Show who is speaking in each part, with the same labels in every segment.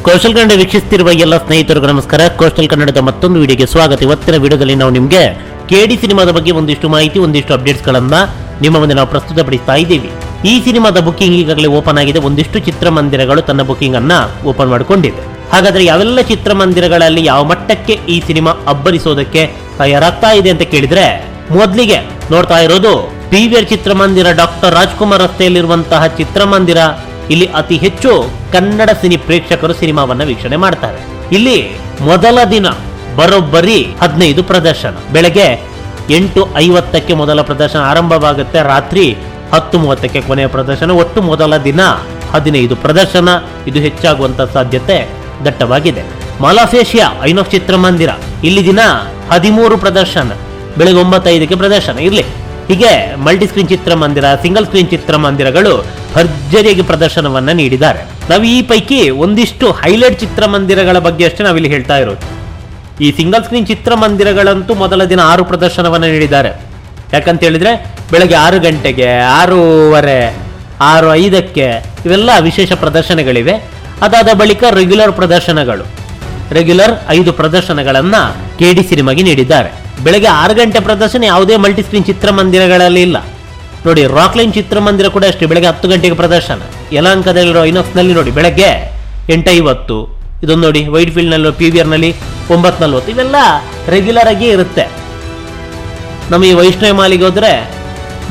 Speaker 1: Coastal Kannada ವೀಕ್ಷಿಸುತ್ತಿರುವ ಎಲ್ಲ ಸ್ನೇಹಿತರಿಗೂ ನಮಸ್ಕಾರ. ಕೋಸ್ಟಲ್ ಕನ್ನಡದ ಮತ್ತೊಂದು ವಿಡಿಯೋಗೆ ಸ್ವಾಗತ. ಇವತ್ತಿನ ವಿಡಿಯೋದಲ್ಲಿ ನಾವು ನಿಮಗೆ ಕೆಡಿ ಸಿನಿಮಾದ ಬಗ್ಗೆ ಒಂದಿಷ್ಟು ಮಾಹಿತಿ, ಒಂದಿಷ್ಟು ಅಪ್ಡೇಟ್ಸ್ ಗಳನ್ನ ನಿಮ್ಮ ಮುಂದೆ ನಾವು ಪ್ರಸ್ತುತಪಡಿಸ್ತಾ ಇದ್ದೀವಿ. ಈ ಸಿನಿಮಾದ ಬುಕಿಂಗ್ ಈಗಾಗಲೇ ಓಪನ್ ಆಗಿದೆ. ಒಂದಿಷ್ಟು ಚಿತ್ರಮಂದಿರಗಳು ತನ್ನ ಬುಕಿಂಗ್ ಅನ್ನ ಓಪನ್ ಮಾಡಿಕೊಂಡಿದೆ. ಹಾಗಾದ್ರೆ ಯಾವೆಲ್ಲ ಚಿತ್ರಮಂದಿರಗಳಲ್ಲಿ ಯಾವ ಮಟ್ಟಕ್ಕೆ ಈ ಸಿನಿಮಾ ಅಬ್ಬರಿಸೋದಕ್ಕೆ ತಯಾರಾಗ್ತಾ ಇದೆ ಅಂತ ಕೇಳಿದ್ರೆ, ಮೊದಲಿಗೆ ನೋಡ್ತಾ ಇರೋದು ಪಿವಿಆರ್ ಚಿತ್ರಮಂದಿರ, ಡಾಕ್ಟರ್ ರಾಜ್ಕುಮಾರ್ ರಸ್ತೆಯಲ್ಲಿರುವಂತಹ ಚಿತ್ರಮಂದಿರ. ಇಲ್ಲಿ ಅತಿ ಹೆಚ್ಚು ಕನ್ನಡ ಸಿನಿ ಪ್ರೇಕ್ಷಕರು ಸಿನಿಮಾವನ್ನ ವೀಕ್ಷಣೆ ಮಾಡ್ತಾರೆ. ಇಲ್ಲಿ ಮೊದಲ ದಿನ ಬರೋಬ್ಬರಿ 15 ಪ್ರದರ್ಶನ. ಬೆಳಗ್ಗೆ 8:50ಕ್ಕೆ ಮೊದಲ ಪ್ರದರ್ಶನ ಆರಂಭವಾಗುತ್ತೆ. ರಾತ್ರಿ 10:30ಕ್ಕೆ ಕೊನೆಯ ಪ್ರದರ್ಶನ. ಒಟ್ಟು ಮೊದಲ ದಿನ 15 ಪ್ರದರ್ಶನ. ಇದು ಹೆಚ್ಚಾಗುವಂತ ಸಾಧ್ಯತೆ ದಟ್ಟವಾಗಿದೆ. ಮಾಲ್ ಆಫ್ ಏಷಿಯಾ ಐನಾಕ್ಸ್ ಚಿತ್ರಮಂದಿರ, ಇಲ್ಲಿ ದಿನ 13 ಪ್ರದರ್ಶನ. ಬೆಳಗ್ಗೆ 9:05ಕ್ಕೆ ಪ್ರದರ್ಶನ. ಇರ್ಲಿ, ಹೀಗೆ ಮಲ್ಟಿ ಸ್ಕ್ರೀನ್ ಚಿತ್ರಮಂದಿರ, ಸಿಂಗಲ್ ಸ್ಕ್ರೀನ್ ಚಿತ್ರಮಂದಿರಗಳು ಭರ್ಜರಿಯಾಗಿ ಪ್ರದರ್ಶನವನ್ನ ನೀಡಿದ್ದಾರೆ. ನಾವು ಈ ಪೈಕಿ ಒಂದಿಷ್ಟು ಹೈಲೈಟ್ ಚಿತ್ರಮಂದಿರಗಳ ಬಗ್ಗೆ ಅಷ್ಟೇ ನಾವಿಲ್ಲಿ ಹೇಳ್ತಾ ಇರೋದು. ಈ ಸಿಂಗಲ್ ಸ್ಕ್ರೀನ್ ಚಿತ್ರಮಂದಿರಗಳಂತೂ ಮೊದಲ ದಿನ 6 ಪ್ರದರ್ಶನವನ್ನ ನೀಡಿದ್ದಾರೆ. ಯಾಕಂತ ಹೇಳಿದ್ರೆ ಬೆಳಗ್ಗೆ 6 ಗಂಟೆಗೆ, 6:30, 6:05ಕ್ಕೆ ಇವೆಲ್ಲ ವಿಶೇಷ ಪ್ರದರ್ಶನಗಳಿವೆ. ಅದಾದ ಬಳಿಕ ರೆಗ್ಯುಲರ್ ಪ್ರದರ್ಶನಗಳು, ರೆಗ್ಯುಲರ್ 5 ಪ್ರದರ್ಶನಗಳನ್ನ ಕೆಡಿ ಸಿನಿಮಾಗೆ ನೀಡಿದ್ದಾರೆ. ಬೆಳಗ್ಗೆ 6 ಗಂಟೆ ಪ್ರದರ್ಶನ ಯಾವುದೇ ಮಲ್ಟಿ ಸ್ಕ್ರೀನ್ ಚಿತ್ರಮಂದಿರಗಳಲ್ಲಿ ಇಲ್ಲ. ನೋಡಿ, ರಾಕ್ಲೈನ್ ಚಿತ್ರಮಂದಿರ ಕೂಡ ಅಷ್ಟೇ, ಬೆಳಗ್ಗೆ 10 ಗಂಟೆಗೆ ಪ್ರದರ್ಶನ. ಯಲಹಂಕದಲ್ಲಿರೋ ಐನಾಕ್ಸ್ ನಲ್ಲಿ ನೋಡಿ ಬೆಳಗ್ಗೆ 8:50. ಇದೊಂದು ನೋಡಿ, ವೈಟ್ ಫೀಲ್ಡ್ ನಲ್ಲಿ, ಪಿವಿಆರ್ ನಲ್ಲಿ 9:40. ಇವೆಲ್ಲ ರೆಗ್ಯುಲರ್ ಆಗಿ ಇರುತ್ತೆ. ನಮ್ಮ ಈ ವೈಷ್ಣವಿ ಮಾಲಿಗೆ ಹೋದ್ರೆ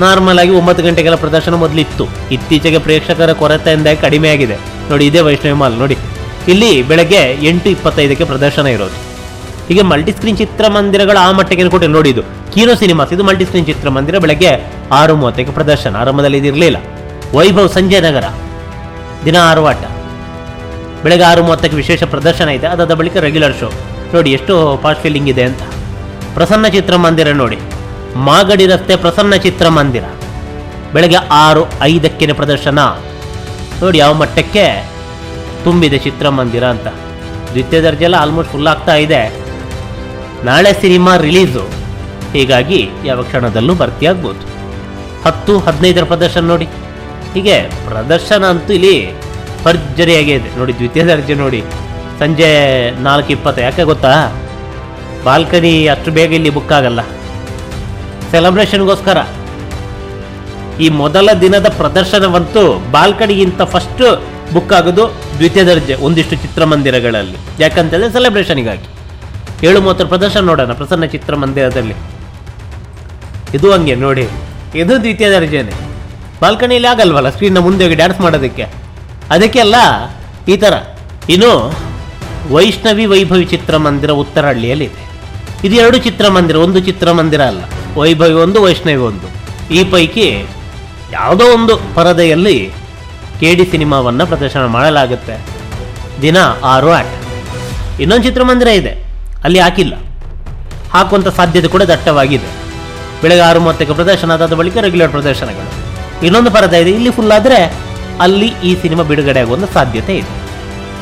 Speaker 1: ನಾರ್ಮಲ್ ಆಗಿ 9 ಗಂಟೆಗೆಲ್ಲ ಪ್ರದರ್ಶನ ಮೊದಲಿತ್ತು. ಇತ್ತೀಚೆಗೆ ಪ್ರೇಕ್ಷಕರ ಕೊರತೆಯಿಂದ ಕಡಿಮೆ ಆಗಿದೆ. ನೋಡಿ, ಇದೇ ವೈಷ್ಣವಿ ಮಾಲ್ ನೋಡಿ, ಇಲ್ಲಿ ಬೆಳಗ್ಗೆ 8:25ಕ್ಕೆ ಪ್ರದರ್ಶನ ಇರೋದು. ಹೀಗೆ ಮಲ್ಟಿ ಸ್ಕ್ರೀನ್ ಚಿತ್ರಮಂದಿರಗಳು ಆ ಮಟ್ಟಿಗೆ ಕೊಟ್ಟೆ. ನೋಡಿ, ಇದು ಕೀನೋ ಸಿನಿಮಾಸ್, ಇದು ಮಲ್ಟಿ ಸ್ಕ್ರೀನ್ ಚಿತ್ರಮಂದಿರ. ಬೆಳಗ್ಗೆ 6:30ಕ್ಕೆ ಪ್ರದರ್ಶನ. ಆರಂಭದಲ್ಲಿ ಇದಿರಲಿಲ್ಲ. ವೈಭವ್ ಸಂಜಯ ನಗರ ದಿನ 6 ಆಟ. ಬೆಳಗ್ಗೆ 6:30ಕ್ಕೆ ವಿಶೇಷ ಪ್ರದರ್ಶನ ಇದೆ. ಅದಾದ ಬಳಿಕ ರೆಗ್ಯುಲರ್ ಶೋ. ನೋಡಿ ಎಷ್ಟು ಫಾಸ್ಟ್ ಫೀಲಿಂಗ್ ಇದೆ ಅಂತ. ಪ್ರಸನ್ನ ಚಿತ್ರಮಂದಿರ ನೋಡಿ, ಮಾಗಡಿ ರಸ್ತೆ ಪ್ರಸನ್ನ ಚಿತ್ರಮಂದಿರ, ಬೆಳಗ್ಗೆ 6:05ಕ್ಕೆ ಪ್ರದರ್ಶನ. ನೋಡಿ ಯಾವ ಮಟ್ಟಕ್ಕೆ ತುಂಬಿದೆ ಚಿತ್ರಮಂದಿರ ಅಂತ. ದ್ವಿತೀಯ ದರ್ಜೆ ಎಲ್ಲ ಆಲ್ಮೋಸ್ಟ್ ಫುಲ್ ಆಗ್ತಾ ಇದೆ. ನಾಳೆ ಸಿನಿಮಾ ರಿಲೀಸು, ಹೀಗಾಗಿ ಯಾವ ಕ್ಷಣದಲ್ಲೂ ಭರ್ತಿ ಆಗ್ಬೋದು. 10-15 ಪ್ರದರ್ಶನ ನೋಡಿ. ಹೀಗೆ ಪ್ರದರ್ಶನ ಅಂತೂ ಇಲ್ಲಿ ಭರ್ಜರಿಯಾಗಿ ಇದೆ. ನೋಡಿ, ದ್ವಿತೀಯ ದರ್ಜೆ ನೋಡಿ ಸಂಜೆ 4:20. ಯಾಕೆ ಗೊತ್ತಾ? ಬಾಲ್ಕನಿ ಅಷ್ಟು ಬೇಗ ಇಲ್ಲಿ ಬುಕ್ ಆಗಲ್ಲ. ಸೆಲೆಬ್ರೇಷನ್ಗೋಸ್ಕರ ಈ ಮೊದಲ ದಿನದ ಪ್ರದರ್ಶನವಂತೂ ಬಾಲ್ಕನಿಗಿಂತ ಫಸ್ಟ್ ಬುಕ್ ಆಗೋದು ದ್ವಿತೀಯ ದರ್ಜೆ ಒಂದಿಷ್ಟು ಚಿತ್ರಮಂದಿರಗಳಲ್ಲಿ. ಯಾಕಂತಂದ್ರೆ ಸೆಲೆಬ್ರೇಷನ್ಗಾಗಿ 7:30 ಪ್ರದರ್ಶನ ನೋಡೋಣ ಪ್ರಸನ್ನ ಚಿತ್ರಮಂದಿರದಲ್ಲಿ. ಇದು ಹಂಗೆ ನೋಡಿ, ಇದು ದ್ವಿತೀಯ ದರ್ಜೆನೆ. ಬಾಲ್ಕನಿಯಲ್ಲಿ ಆಗಲ್ವಲ್ಲ ಸ್ಕ್ರೀನ್ನ ಮುಂದೆ ಹೋಗಿ ಡ್ಯಾನ್ಸ್ ಮಾಡೋದಕ್ಕೆ, ಅದಕ್ಕೆಲ್ಲ ಈ ಥರ. ಇನ್ನು ವೈಷ್ಣವಿ ವೈಭವಿ ಚಿತ್ರಮಂದಿರ ಉತ್ತರಹಳ್ಳಿಯಲ್ಲಿದೆ. ಇದು 2 ಚಿತ್ರಮಂದಿರ, ಒಂದು ಚಿತ್ರಮಂದಿರ ಅಲ್ಲ. ವೈಭವಿ ಒಂದು, ವೈಷ್ಣವಿ ಒಂದು. ಈ ಪೈಕಿ ಯಾವುದೋ ಒಂದು ಪರದೆಯಲ್ಲಿ ಕೆಡಿ ಸಿನಿಮಾವನ್ನು ಪ್ರದರ್ಶನ ಮಾಡಲಾಗುತ್ತೆ. ದಿನ 6 ಆಟ. ಇನ್ನೊಂದು ಚಿತ್ರಮಂದಿರ ಇದೆ, ಅಲ್ಲಿ ಹಾಕಿಲ್ಲ. ಹಾಕುವಂಥ ಸಾಧ್ಯತೆ ಕೂಡ ದಟ್ಟವಾಗಿದೆ. ಬೆಳಗ್ಗೆ 6:30ಕ್ಕೆ ಪ್ರದರ್ಶನ. ಅದಾದ ಬಳಿಕ ರೆಗ್ಯುಲರ್ ಪ್ರದರ್ಶನಗಳು. ಇನ್ನೊಂದು ಪರದೆ ಇದೆ, ಇಲ್ಲಿ ಫುಲ್ ಆದರೆ ಅಲ್ಲಿ ಈ ಸಿನಿಮಾ ಬಿಡುಗಡೆ ಆಗುವಂಥ ಸಾಧ್ಯತೆ ಇದೆ.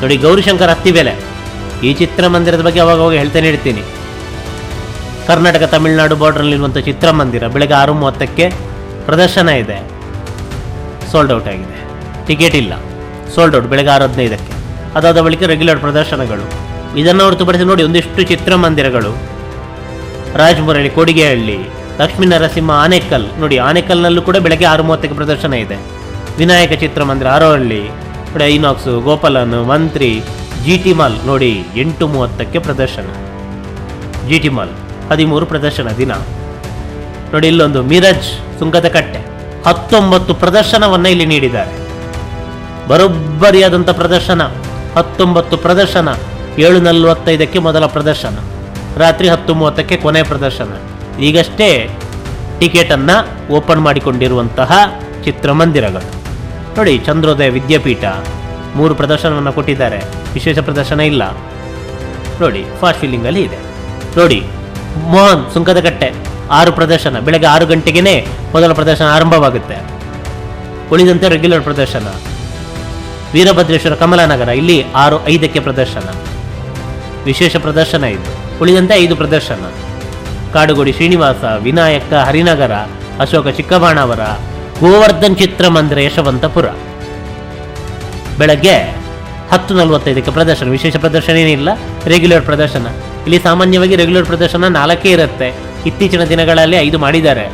Speaker 1: ನೋಡಿ, ಗೌರಿಶಂಕರ್ ಅತ್ತಿಬೇಲೆ, ಈ ಚಿತ್ರಮಂದಿರದ ಬಗ್ಗೆ ಅವಾಗವಾಗ ಹೇಳ್ತಾನೆ ಇರ್ತೀನಿ. ಕರ್ನಾಟಕ ತಮಿಳುನಾಡು ಬಾರ್ಡರ್ನಲ್ಲಿರುವಂಥ ಚಿತ್ರಮಂದಿರ. ಬೆಳಗ್ಗೆ 6:30ಕ್ಕೆ ಪ್ರದರ್ಶನ ಇದೆ. ಸೋಲ್ಡ್ ಔಟ್ ಆಗಿದೆ, ಟಿಕೆಟ್ ಇಲ್ಲ, ಸೋಲ್ಡ್ ಔಟ್. ಬೆಳಗ್ಗೆ 6:15ಕ್ಕೆ. ಅದಾದ ಬಳಿಕ ರೆಗ್ಯುಲರ್ ಪ್ರದರ್ಶನಗಳು. ಇದನ್ನು ಹೊರತುಪಡಿಸಿ ನೋಡಿ ಒಂದಿಷ್ಟು ಚಿತ್ರಮಂದಿರಗಳು. ರಾಜಮುರಳಿ, ಕೊಡಿಗೆಹಳ್ಳಿ, ಲಕ್ಷ್ಮೀ ನರಸಿಂಹ, ಆನೇಕಲ್. ನೋಡಿ, ಆನೇಕಲ್ನಲ್ಲೂ ಕೂಡ ಬೆಳಗ್ಗೆ 6:30ಕ್ಕೆ ಪ್ರದರ್ಶನ ಇದೆ. ವಿನಾಯಕ ಚಿತ್ರಮಂದಿರ, ಆರೋಹಳ್ಳಿ, ನೋಡಿ ಐನಾಕ್ಸು, ಗೋಪಾಲನ್, ಮಂತ್ರಿ, GT ಮಾಲ್. ನೋಡಿ 8:30ಕ್ಕೆ ಪ್ರದರ್ಶನ. GT ಮಾಲ್ 13 ಪ್ರದರ್ಶನ ದಿನ. ನೋಡಿ, ಇಲ್ಲೊಂದು ಮಿರಜ್, ಸುಂಕದಕಟ್ಟೆ 19 ಪ್ರದರ್ಶನವನ್ನ ಇಲ್ಲಿ ನೀಡಿದ್ದಾರೆ. ಬರೋಬ್ಬರಿಯಾದಂಥ ಪ್ರದರ್ಶನ. 19 ಪ್ರದರ್ಶನ. 7:45ಕ್ಕೆ ಮೊದಲ ಪ್ರದರ್ಶನ. ರಾತ್ರಿ 10:30ಕ್ಕೆ ಕೊನೆಯ ಪ್ರದರ್ಶನ. ಈಗಷ್ಟೇ ಟಿಕೆಟ್ ಅನ್ನ ಓಪನ್ ಮಾಡಿಕೊಂಡಿರುವಂತಹ ಚಿತ್ರಮಂದಿರಗಳು. ನೋಡಿ, ಚಂದ್ರೋದಯ ವಿದ್ಯಾಪೀಠ 3 ಪ್ರದರ್ಶನವನ್ನು ಕೊಟ್ಟಿದ್ದಾರೆ. ವಿಶೇಷ ಪ್ರದರ್ಶನ ಇಲ್ಲ. ನೋಡಿ, ಫಾಸ್ಟ್ ಫೀಲಿಂಗ್ ಅಲ್ಲಿ ಇದೆ. ನೋಡಿ, ಮೋಹನ್ ಸುಂಕದಕಟ್ಟೆ 6 ಪ್ರದರ್ಶನ. ಬೆಳಗ್ಗೆ 6 ಗಂಟೆಗೆ ಮೊದಲ ಪ್ರದರ್ಶನ ಆರಂಭವಾಗುತ್ತೆ. ಉಳಿದಂತೆ ರೆಗ್ಯುಲರ್ ಪ್ರದರ್ಶನ. ವೀರಭದ್ರೇಶ್ವರ ಕಮಲಾನಗರ, ಇಲ್ಲಿ 6:05ಕ್ಕೆ ಪ್ರದರ್ಶನ. ವಿಶೇಷ ಪ್ರದರ್ಶನ ಇದು. ಉಳಿದಂತೆ 5 ಪ್ರದರ್ಶನ. ಕಾಡುಗೋಡಿ ಶ್ರೀನಿವಾಸ, ವಿನಾಯಕ ಹರಿನಗರ, ಅಶೋಕ ಚಿಕ್ಕಬಾಣವರ, ಗೋವರ್ಧನ್ ಚಿತ್ರಮಂದಿರ ಯಶವಂತಪುರ. ಬೆಳಗ್ಗೆ 10:45ಕ್ಕೆ ಪ್ರದರ್ಶನ. ವಿಶೇಷ ಪ್ರದರ್ಶನ ಏನಿಲ್ಲ, ರೆಗ್ಯುಲರ್ ಪ್ರದರ್ಶನ. ಇಲ್ಲಿ ಸಾಮಾನ್ಯವಾಗಿ ರೆಗ್ಯುಲರ್ ಪ್ರದರ್ಶನ 4 ಇರುತ್ತೆ. ಇತ್ತೀಚಿನ ದಿನಗಳಲ್ಲಿ 5 ಮಾಡಿದ್ದಾರೆ.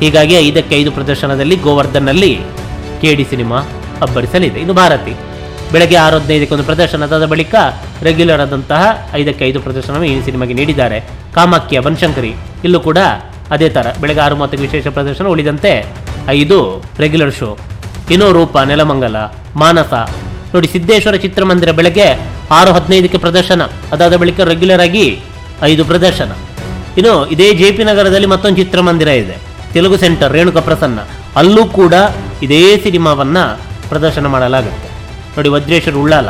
Speaker 1: ಹೀಗಾಗಿ 5ಕ್ಕೆ 5 ಪ್ರದರ್ಶನದಲ್ಲಿ ಗೋವರ್ಧನ್ನಲ್ಲಿ KD ಸಿನಿಮಾ ಅಬ್ಬರಿಸಲಿದೆ. ಇನ್ನು ಭಾರತಿ ಬೆಳಗ್ಗೆ 6:15ಕ್ಕೆ ಒಂದು ಪ್ರದರ್ಶನ, ಅದಾದ ಬಳಿಕ ರೆಗ್ಯುಲರ್ ಆದಂತಹ 5ಕ್ಕೆ 5 ಪ್ರದರ್ಶನವನ್ನು ಈ ಸಿನಿಮಾಗೆ ನೀಡಿದ್ದಾರೆ. ಕಾಮಾಖ್ಯ ಬನಶಂಕರಿ ಇಲ್ಲೂ ಕೂಡ ಅದೇ ಥರ ಬೆಳಗ್ಗೆ 6:30ಕ್ಕೆ ವಿಶೇಷ ಪ್ರದರ್ಶನ, ಉಳಿದಂತೆ 5 ರೆಗ್ಯುಲರ್ ಶೋ. ಇನ್ನು ರೂಪ, ನೆಲಮಂಗಲ, ಮಾನಸ ನೋಡಿ. ಸಿದ್ದೇಶ್ವರ ಚಿತ್ರಮಂದಿರ ಬೆಳಗ್ಗೆ 6:15ಕ್ಕೆ ಪ್ರದರ್ಶನ, ಅದಾದ ಬಳಿಕ ರೆಗ್ಯುಲರ್ ಆಗಿ 5 ಪ್ರದರ್ಶನ. ಇನ್ನು ಇದೇ JP ನಗರದಲ್ಲಿ ಮತ್ತೊಂದು ಚಿತ್ರಮಂದಿರ ಇದೆ, ತೆಲುಗು ಸೆಂಟರ್, ರೇಣುಕ ಪ್ರಸನ್ನ. ಅಲ್ಲೂ ಕೂಡ ಇದೇ ಸಿನಿಮಾವನ್ನ ಪ್ರದರ್ಶನ ಮಾಡಲಾಗುತ್ತೆ ನೋಡಿ. ವಜ್ರೇಶ್ವರ ಉಳ್ಳಾಲ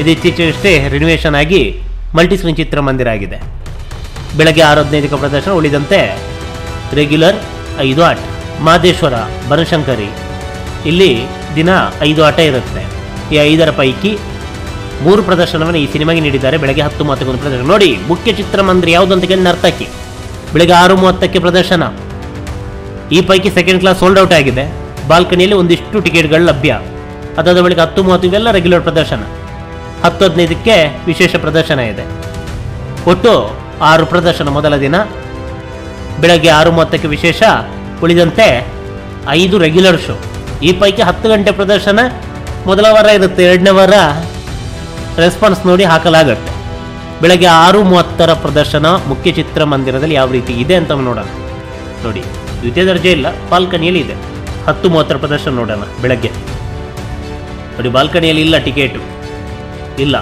Speaker 1: ಇದು ಇತ್ತೀಚೆಗಷ್ಟೇ ರಿನಿವೇಶನ್ ಆಗಿ ಮಲ್ಟಿಸ್ಕ್ರೀನ್ ಚಿತ್ರಮಂದಿರ ಆಗಿದೆ. ಬೆಳಗ್ಗೆ 6:15ಕ್ಕೆ ಪ್ರದರ್ಶನ, ಉಳಿದಂತೆ ರೆಗ್ಯುಲರ್ 5 ಆಟ. ಮಾದೇಶ್ವರ, ಬನಶಂಕರಿ ಇಲ್ಲಿ ದಿನ 5 ಆಟ ಇರುತ್ತೆ. ಈ 5ರ ಪೈಕಿ 3 ಪ್ರದರ್ಶನವನ್ನು ಈ ಸಿನಿಮಾಗೆ ನೀಡಿದ್ದಾರೆ. ಬೆಳಗ್ಗೆ 10:30ಕ್ಕೆ ಒಂದು ಪ್ರದರ್ಶನ ನೋಡಿ. ಮುಖ್ಯ ಚಿತ್ರಮಂದಿರ ಯಾವುದು ಅಂತ ಕೇಳಿ ನರ್ತಕಿ ಬೆಳಗ್ಗೆ 6:30ಕ್ಕೆ ಪ್ರದರ್ಶನ. ಈ ಪೈಕಿ ಸೆಕೆಂಡ್ ಕ್ಲಾಸ್ ಸೋಲ್ಡ್ ಔಟ್ ಆಗಿದೆ. ಬಾಲ್ಕನಿಯಲ್ಲಿ ಒಂದಿಷ್ಟು ಟಿಕೆಟ್ಗಳು ಲಭ್ಯ. ಅದಾದ ಬಳಿಕ 10:30 ಇವೆಲ್ಲ ರೆಗ್ಯುಲರ್ ಪ್ರದರ್ಶನ. 10:15ಕ್ಕೆ ವಿಶೇಷ ಪ್ರದರ್ಶನ ಇದೆ. ಒಟ್ಟು 6 ಪ್ರದರ್ಶನ ಮೊದಲ ದಿನ. ಬೆಳಗ್ಗೆ 6:30ಕ್ಕೆ ವಿಶೇಷ, ಉಳಿದಂತೆ 5 ರೆಗ್ಯುಲರ್ ಶೋ. ಈ ಪೈಕಿ 10 ಗಂಟೆ ಪ್ರದರ್ಶನ ಮೊದಲ ವಾರ ಇರುತ್ತೆ, 2ನೇ ವಾರ ರೆಸ್ಪಾನ್ಸ್ ನೋಡಿ ಹಾಕಲಾಗುತ್ತೆ. ಬೆಳಗ್ಗೆ 6:30ರ ಪ್ರದರ್ಶನ ಮುಖ್ಯ ಚಿತ್ರಮಂದಿರದಲ್ಲಿ ಯಾವ ರೀತಿ ಇದೆ ಅಂತ ನೋಡೋಣ ನೋಡಿ. ದ್ವಿತೀಯ ದರ್ಜೆ ಇಲ್ಲ, ಬಾಲ್ಕನಿಯಲ್ಲಿ ಇದೆ. 10:30ರ ಪ್ರದರ್ಶನ ನೋಡೋಣ ಬೆಳಗ್ಗೆ ನೋಡಿ. ಬಾಲ್ಕನಿಯಲ್ಲಿ ಇಲ್ಲ, ಟಿಕೆಟು ಇಲ್ಲ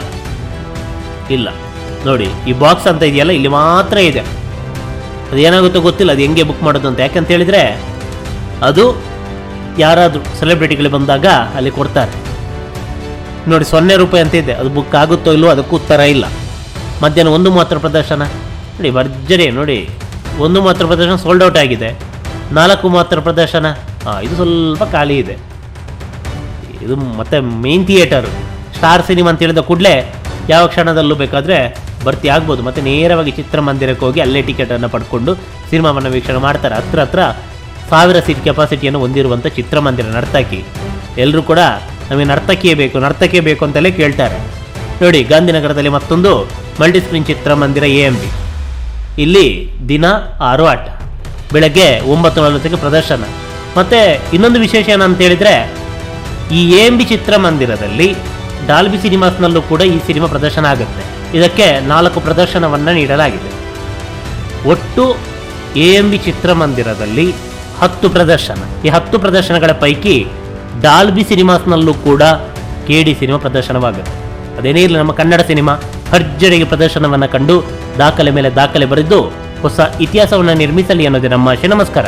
Speaker 1: ಇಲ್ಲ ನೋಡಿ. ಈ ಬಾಕ್ಸ್ ಅಂತ ಇದೆಯಲ್ಲ, ಇಲ್ಲಿ ಮಾತ್ರ ಇದೆ. ಅದು ಏನಾಗುತ್ತೋ ಗೊತ್ತಿಲ್ಲ, ಅದು ಹೆಂಗೆ ಬುಕ್ ಮಾಡೋದು ಅಂತ. ಯಾಕಂತ ಹೇಳಿದರೆ ಅದು ಯಾರಾದರೂ ಸೆಲೆಬ್ರಿಟಿಗಳು ಬಂದಾಗ ಅಲ್ಲಿ ಕೊಡ್ತಾರೆ ನೋಡಿ. ₹0 ಅಂತ ಇದೆ, ಅದು ಬುಕ್ ಆಗುತ್ತೋ ಇಲ್ಲವೋ ಅದಕ್ಕೂ ಉತ್ತರ ಇಲ್ಲ. ಮಧ್ಯಾಹ್ನ 1:30 ಪ್ರದರ್ಶನ ನೋಡಿ, ಭರ್ಜರಿ ನೋಡಿ. 1:30 ಪ್ರದರ್ಶನ ಸೋಲ್ಡ್ ಔಟ್ ಆಗಿದೆ. 4:30 ಪ್ರದರ್ಶನ ಇದು ಸ್ವಲ್ಪ ಖಾಲಿ ಇದೆ. ಇದು ಮತ್ತೆ ಮೇನ್ ಥಿಯೇಟರ್ ಸ್ಟಾರ್ ಸಿನಿಮಾ ಅಂತ ಹೇಳಿದ ಕೂಡಲೇ ಯಾವ ಕ್ಷಣದಲ್ಲೂ ಬೇಕಾದರೆ ಭರ್ತಿ ಆಗ್ಬೋದು. ಮತ್ತು ನೇರವಾಗಿ ಚಿತ್ರಮಂದಿರಕ್ಕೆ ಹೋಗಿ ಅಲ್ಲೇ ಟಿಕೆಟನ್ನು ಪಡ್ಕೊಂಡು ಸಿನಿಮಾವನ್ನು ವೀಕ್ಷಣೆ ಮಾಡ್ತಾರೆ. ಹತ್ರ 1000 ಸೀಟ್ ಕೆಪಾಸಿಟಿಯನ್ನು ಹೊಂದಿರುವಂಥ ಚಿತ್ರಮಂದಿರ ನರ್ತಕಿ. ಎಲ್ಲರೂ ಕೂಡ ನಮಗೆ ನರ್ತಕಿಯೇ ಬೇಕು ಅಂತಲೇ ಕೇಳ್ತಾರೆ ನೋಡಿ. ಗಾಂಧಿನಗರದಲ್ಲಿ ಮತ್ತೊಂದು ಮಲ್ಟಿಸ್ಕ್ರೀನ್ ಚಿತ್ರಮಂದಿರ AMB. ಇಲ್ಲಿ ದಿನ 6 ಆಟ. ಬೆಳಗ್ಗೆ 9:40ಕ್ಕೆ ಪ್ರದರ್ಶನ. ಮತ್ತು ಇನ್ನೊಂದು ವಿಶೇಷ ಏನಂತ ಹೇಳಿದರೆ, ಈ AMB ಚಿತ್ರಮಂದಿರದಲ್ಲಿ ಡಾಲ್ಬಿ ಸಿನಿಮಾಸ್ನಲ್ಲೂ ಕೂಡ ಈ ಸಿನಿಮಾ ಪ್ರದರ್ಶನ ಆಗುತ್ತೆ. ಇದಕ್ಕೆ 4 ಪ್ರದರ್ಶನವನ್ನು ನೀಡಲಾಗಿದೆ. ಒಟ್ಟು AMB ಚಿತ್ರಮಂದಿರದಲ್ಲಿ 10 ಪ್ರದರ್ಶನ. ಈ 10 ಪ್ರದರ್ಶನಗಳ ಪೈಕಿ ಡಾಲ್ಬಿ ಸಿನಿಮಾಸ್ನಲ್ಲೂ ಕೂಡ KD ಸಿನಿಮಾ ಪ್ರದರ್ಶನವಾಗುತ್ತೆ. ಅದೇನೇ ಇರಲಿ, ನಮ್ಮ ಕನ್ನಡ ಸಿನಿಮಾ ಭರ್ಜರಿಗೆ ಪ್ರದರ್ಶನವನ್ನು ಕಂಡು ದಾಖಲೆ ಮೇಲೆ ದಾಖಲೆ ಬರೆದು ಹೊಸ ಇತಿಹಾಸವನ್ನು ನಿರ್ಮಿಸಲಿ ಅನ್ನೋದೇ ನಮ್ಮ ಆಶೆ. ನಮಸ್ಕಾರ.